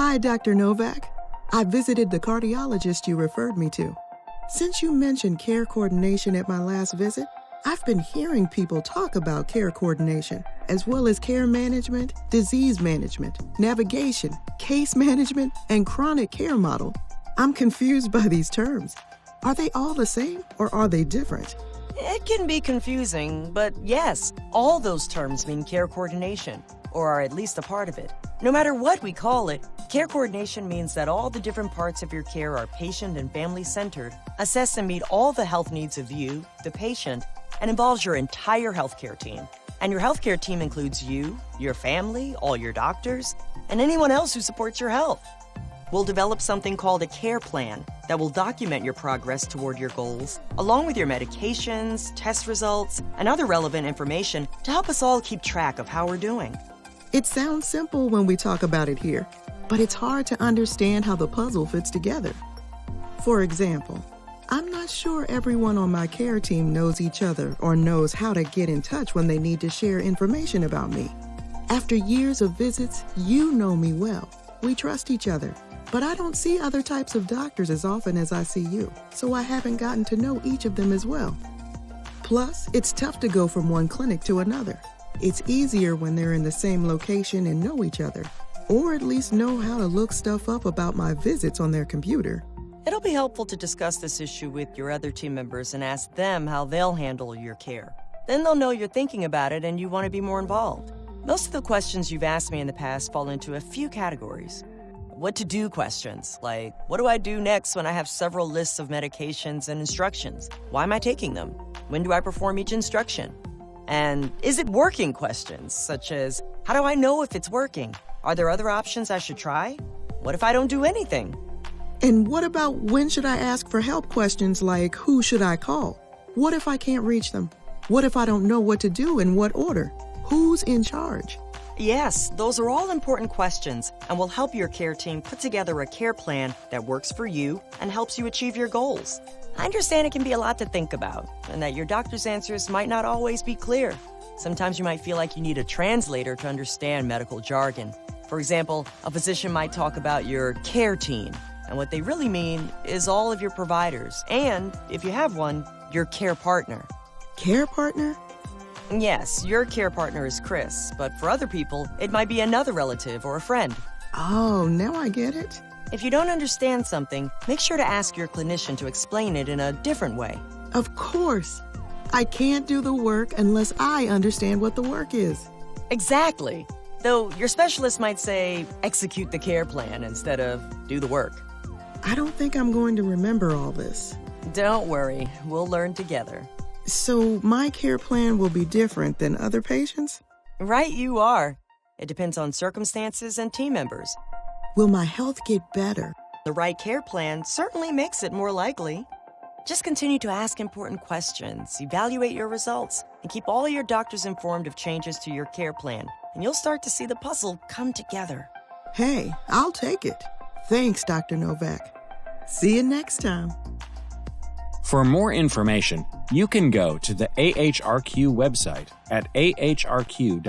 Hi, Dr. Novak. I visited the cardiologist you referred me to. Since you mentioned care coordination at my last visit, I've been hearing people talk about care coordination, as well as care management, disease management, navigation, case management, and chronic care model. I'm confused by these terms. Are they all the same, or are they different? It can be confusing, but yes, all those terms mean care coordination, or are at least a part of it. No matter what we call it, care coordination means that all the different parts of your care are patient and family-centered, assess and meet all the health needs of you, the patient, and involves your entire healthcare team. And your healthcare team includes you, your family, all your doctors, and anyone else who supports your health. We'll develop something called a care plan that will document your progress toward your goals, along with your medications, test results, and other relevant information to help us all keep track of how we're doing. It sounds simple when we talk about it here, but it's hard to understand how the puzzle fits together. For example, I'm not sure everyone on my care team knows each other or knows how to get in touch when they need to share information about me. After years of visits, you know me well. We trust each other. But I don't see other types of doctors as often as I see you, so I haven't gotten to know each of them as well. Plus, it's tough to go from one clinic to another. It's easier when they're in the same location and know each other, or at least know how to look stuff up about my visits on their computer. It'll be helpful to discuss this issue with your other team members and ask them how they'll handle your care. Then they'll know you're thinking about it and you want to be more involved. Most of the questions you've asked me in the past fall into a few categories. What to do questions, like what do I do next when I have several lists of medications and instructions? Why am I taking them? When do I perform each instruction? And is it working questions, such as how do I know if it's working? Are there other options I should try? What if I don't do anything? And what about when should I ask for help questions like who should I call? What if I can't reach them? What if I don't know what to do in what order? Who's in charge? Yes, those are all important questions and will help your care team put together a care plan that works for you and helps you achieve your goals. I understand it can be a lot to think about and that your doctor's answers might not always be clear. Sometimes you might feel like you need a translator to understand medical jargon. For example, a physician might talk about your care team, and what they really mean is all of your providers and, if you have one, your care partner. Care partner? Yes, your care partner is Chris, but for other people, it might be another relative or a friend. Oh, now I get it. If you don't understand something, make sure to ask your clinician to explain it in a different way. Of course. I can't do the work unless I understand what the work is. Exactly. Though your specialist might say, execute the care plan instead of do the work. I don't think I'm going to remember all this. Don't worry, we'll learn together. So my care plan will be different than other patients'? Right, you are. It depends on circumstances and team members. Will my health get better? The right care plan certainly makes it more likely. Just continue to ask important questions, evaluate your results, and keep all your doctors informed of changes to your care plan, and you'll start to see the puzzle come together. Hey, I'll take it. Thanks, Dr. Novak. See you next time. For more information, you can go to the AHRQ website at ahrq.gov/mcc.